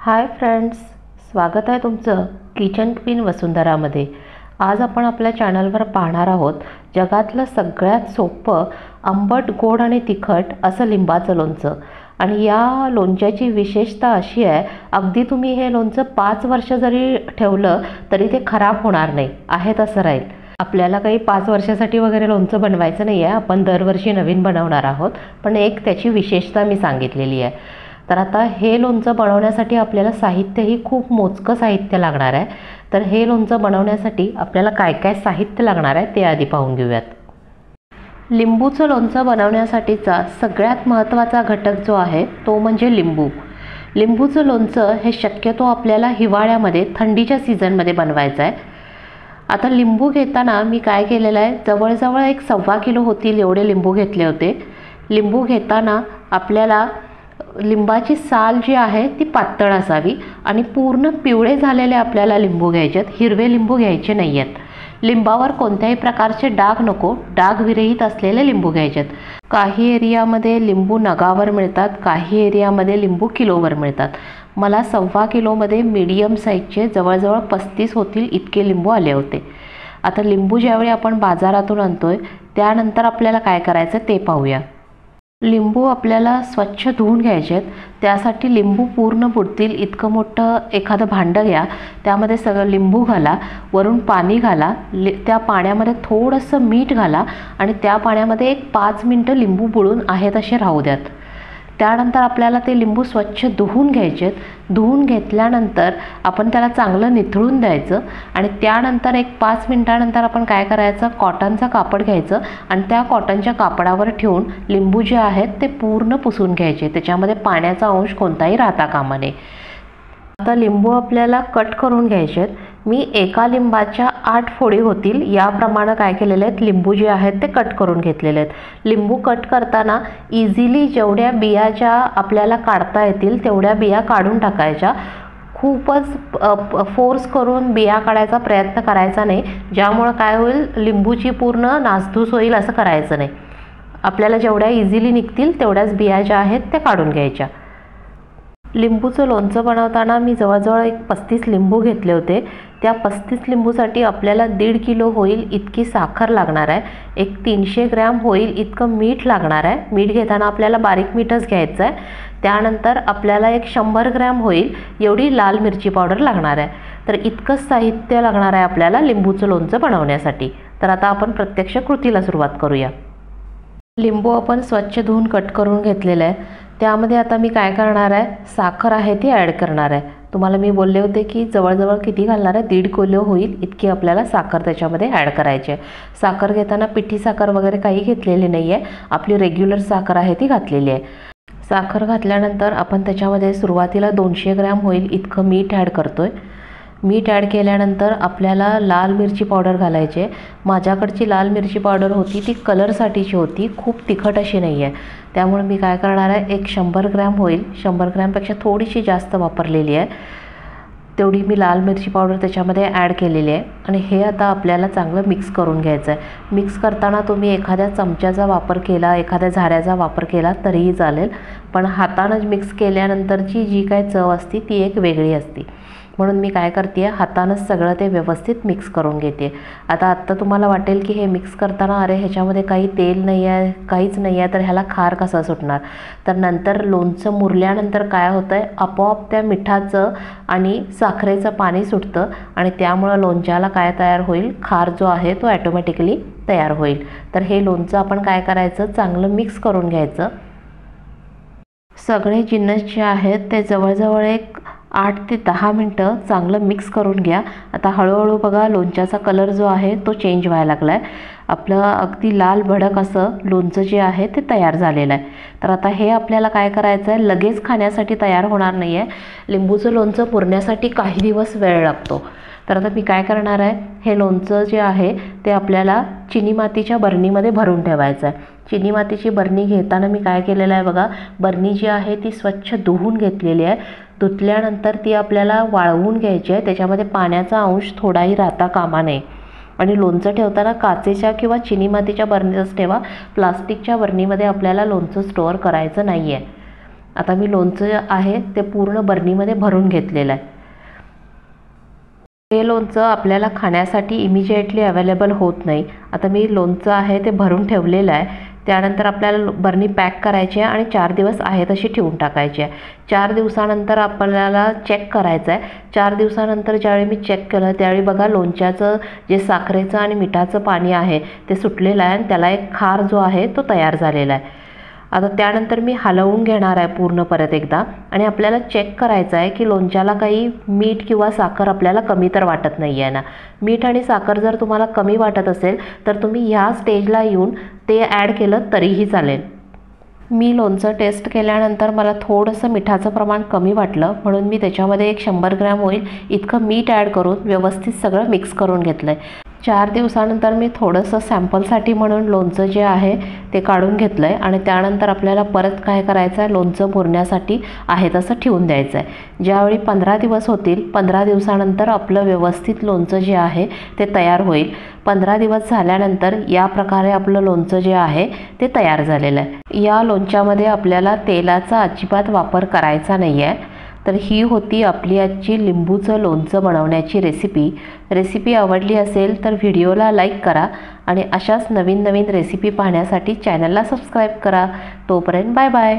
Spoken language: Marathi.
हाय फ्रेंड्स, स्वागत आहे तुमचं किचन क्वीन वसुंधरामध्ये। आज आपण आपल्या चॅनलवर पाहणार आहोत जगातलं सगळ्यात सोपं आंबट, गोड आणि तिखट असं लिंबाचं लोणचं। आणि या लोणच्याची विशेषता अशी आहे, अगदी तुम्ही हे लोणचं 5 वर्ष जरी ठेवलं तरी ते खराब होणार नाही, आहे तसं राहील। आपल्याला काही 5 वर्षासाठी वगैरे लोणचं बनवायचं नाही आहे, आपण दरवर्षी नवीन बनवणार आहोत, पण एक त्याची विशेषता मी सांगितलेली आहे। तर आता हे लोणचं बनवण्यासाठी आपल्याला साहित्यही खूप मोजकं साहित्य लागणार आहे। तर हे लोणचं बनवण्यासाठी आपल्याला काय काय साहित्य लागणार आहे ते आधी पाहून घेऊयात। लिंबूचं लोणचं बनवण्यासाठीचा सगळ्यात महत्त्वाचा घटक जो आहे तो म्हणजे लिंबू। लिंबूचं लोणचं हे शक्यतो आपल्याला हिवाळ्यामध्ये, थंडीच्या सीझनमध्ये बनवायचं आहे। आता लिंबू घेताना मी काय केलेलं आहे, जवळजवळ 1.25 किलो होतील एवढे लिंबू घेतले होते। लिंबू घेताना आपल्याला लिंबाची साल जी आहे ती पातळ असावी आणि पूर्ण पिवळे झालेले आपल्याला लिंबू घ्यायचे आहेत, हिरवे लिंबू घ्यायचे नाही आहेत। लिंबावर कोणत्याही प्रकारचे डाग नको, डाग विरहित असलेले लिंबू घ्यायचे आहेत। काही एरियामध्ये लिंबू नगावर मिळतात, काही एरियामध्ये लिंबू किलोवर मिळतात। मला 1.25 किलोमध्ये मीडियम साईजचे जवळजवळ 35 होतील इतके लिंबू आले होते। आता लिंबू ज्यावेळी आपण बाजारातून आणतोय त्यानंतर आपल्याला काय करायचं ते पाहूया। लिंबू आपल्याला स्वच्छ धुवून घ्यायचे आहेत। त्यासाठी लिंबू पूर्ण बुडतील इतकं मोठं एखादं भांडं घ्या, त्यामध्ये सगळं लिंबू घाला, वरून पाणी घाला, त्या पाण्यामध्ये थोडंसं मीठ घाला आणि त्या पाण्यामध्ये 5 मिनिटं लिंबू बुडून आहे तसे राहू द्यात। त्यानंतर आपल्याला ते लिंबू स्वच्छ धुवून घ्यायचे आहेत। धुवून घेतल्यानंतर आपण त्याला चांगलं निथळून द्यायचं आणि त्यानंतर 5 मिनिटानंतर आपण काय करायचं, कॉटनचं कापड घ्यायचं आणि त्या कॉटनच्या कापडावर ठेवून लिंबू जे आहेत ते पूर्ण पुसून घ्यायचे, त्याच्यामध्ये पाण्याचा अंश कोणताही राहता कामा नये। आता लिंबू आपल्याला कट करून घ्यायचे आहेत। मी एका लिंबाच्या 8 फोडी होतील याप्रमाणे काय केलेले आहेत, लिंबू जे आहेत ते कट करून घेतलेले आहेत। लिंबू कट करताना इझिली जेवढ्या बिया ज्या आपल्याला काढता येतील तेवढ्या बिया काढून टाकायच्या। खूपच फोर्स करून बिया काढायचा प्रयत्न करायचा नाही, ज्यामुळे काय होईल, लिंबूची पूर्ण नासधूस होईल असं करायचं नाही। आपल्याला जेवढ्या इझिली निघतील तेवढ्याच बिया ज्या आहेत त्या काढून घ्यायच्या। लिंबूचं लोणचं बनवताना मी जवळजवळ 35 लिंबू घेतले होते। त्या 35 लिंबूसाठी आपल्याला 1.5 किलो होईल इतकी साखर लागणार आहे। 300 ग्रॅम होईल इतकं मीठ लागणार आहे। मीठ घेताना आपल्याला बारीक मीठच घ्यायचं आहे। त्यानंतर आपल्याला 100 ग्रॅम होईल एवढी लाल मिरची पावडर लागणार आहे। तर इतकंच साहित्य लागणार आहे आपल्याला लिंबूचं लोणचं बनवण्यासाठी। तर आता आपण प्रत्यक्ष कृतीला सुरुवात करूया। लिंबू आपण स्वच्छ धुवून कट करून घेतलेलं आहे। त्यामध्ये आता मी काय करणार आहे, साखर आहे ती ॲड करणार आहे। तुम्हाला मी बोलले होते की जवळजवळ किती घालणार आहे, 1.5 किलो होईल इतकी आपल्याला साखर त्याच्यामध्ये ॲड करायची आहे। साखर घेताना पिठी साखर वगैरे काही घेतलेली नाही आहे, आपली रेग्युलर साखर आहे ती घातलेली आहे। साखर घातल्यानंतर आपण त्याच्यामध्ये सुरुवातीला 200 ग्रॅम होईल इतकं मीठ ॲड करतोय। मीठ ॲड केल्यानंतर आपल्याला लाल मिरची पावडर घालायची आहे। माझ्याकडची लाल मिरची पावडर होती ती कलरसाठीची होती, खूप तिखट अशी नाही आहे। त्यामुळे मी काय करणार आहे, 100 ग्रॅम होईल, 100 ग्रॅमपेक्षा थोडीशी जास्त वापरलेली आहे, तेवढी मी लाल मिरची पावडर त्याच्यामध्ये ॲड केलेली आहे। आणि हे आता आपल्याला चांगलं मिक्स करून घ्यायचं आहे। मिक्स करताना तुम्ही एखाद्या चमच्याचा वापर केला, एखाद्या झाऱ्याचा वापर केला तरीही चालेल, पण हातानं मिक्स केल्यानंतरची जी काय चव असते ती एक वेगळी असते। म्हणून मी काय करते आहे, हातानंच सगळं ते व्यवस्थित मिक्स करून घेते। आत्ता तुम्हाला वाटेल की हे मिक्स करताना अरे ह्याच्यामध्ये काही तेल नाही आहे, काहीच नाही आहे, तर ह्याला खार कसा सुटणार। तर नंतर लोणचं मुरल्यानंतर काय होतं आहे, आपोआप त्या मिठाचं आणि साखरेचं पाणी सुटतं आणि त्यामुळं लोणच्याला काय तयार होईल, खार जो आहे तो ॲटोमॅटिकली तयार होईल। तर हे लोणचं आपण काय करायचं, चांगलं मिक्स करून घ्यायचं। सगळे जिन्नस जे आहेत ते जवळजवळ 8 ते 10 मिनटं चांगलं मिक्स करून घ्या। आता हळूहळू बघा लोणच्याचा कलर जो आहे तो चेंज व्हायला लागला आहे। आपलं अगदी लाल भडक असं लोणचं जे आहे ते तयार झालेलं आहे। तर आता हे आपल्याला काय करायचं आहे, लगेच खाण्यासाठी तयार होणार नाही आहे, लिंबूचं लोणचं पुरण्यासाठी काही दिवस वेळ लागतो। तर आता मी काय करणार आहे, हे लोणचं जे आहे ते आपल्याला चिनी मातीच्या बरणीमध्ये भरून ठेवायचं आहे। चिनी मातीची बरणी घेताना मी काय केलेलं आहे बघा, बरणी जी आहे ती स्वच्छ धुवून घेतलेली आहे। धुतल्यानंतर ती आपल्याला वाळवून घ्यायची आहे, त्याच्यामध्ये पाण्याचा अंश थोडाही राहता कामा नये। आणि लोणचं ठेवताना काचेच्या किंवा चिनी मातीच्या बरणीतच ठेवा, प्लास्टिकच्या बरणीमध्ये आपल्याला लोणचं स्टोअर करायचं नाही आहे। आता मी लोणचं आहे ते पूर्ण बरणीमध्ये भरून घेतलेलं आहे। हे लोणचं आपल्याला खाण्यासाठी इमिजिएटली अवेलेबल होत नाही। आता मी लोणचं आहे ते भरून ठेवलेलं आहे। त्यानंतर आपल्याला बरणी पॅक करायची आहे आणि 4 दिवस आहे तशी ठेवून टाकायची आहे। 4 दिवसानंतर आपल्याला चेक करायचं आहे। 4 दिवसानंतर ज्यावेळी मी चेक केलं त्यावेळी बघा लोणच्याचं जे साखरेचं आणि मिठाचं पाणी आहे ते सुटलेलं आहे आणि त्याला एक खार जो आहे तो तयार झालेला आहे। आता त्यानंतर मी हलवून घेणार आहे पूर्ण परत एकदा आणि आपल्याला चेक करायचं आहे की लोणच्याला काही मीठ किंवा साखर आपल्याला कमी तर वाटत नाही आहे ना। मीठ आणि साखर जर तुम्हाला कमी वाटत असेल तर तुम्ही ह्या स्टेजला येऊन ते ॲड केलं तरीही चालेल। मी लोणचं टेस्ट केल्यानंतर मला थोडंसं मिठाचं प्रमाण कमी वाटलं म्हणून मी त्याच्यामध्ये एक 100 ग्रॅम होईल इतकं मीठ ॲड करून व्यवस्थित सगळं मिक्स करून घेतलं आहे। 4 दिवसानंतर मी थोडंसं सॅम्पलसाठी म्हणून लोणचं जे आहे ते काढून घेतलं आहे आणि त्यानंतर आपल्याला परत काय करायचं आहे, लोणचं मुरण्यासाठी आहे तसं ठेवून द्यायचं आहे। ज्यावेळी 15 दिवस होतील 15 दिवसानंतर आपलं व्यवस्थित लोणचं जे आहे ते तयार होईल। 15 दिवस झाल्यानंतर या प्रकारे आपलं लोणचं जे आहे ते तयार झालेलं आहे। या लोणच्यामध्ये आपल्याला तेलाचा अजिबात वापर करायचा नाही आहे। तर ही होती आपली आजची लिंबूचं लोणचं बनवण्याची रेसिपी आवडली असेल तर व्हिडिओला लाईक करा आणि अशाच नवीन रेसिपी पाहण्यासाठी चॅनलला सबस्क्राईब करा। तोपर्यंत बाय बाय।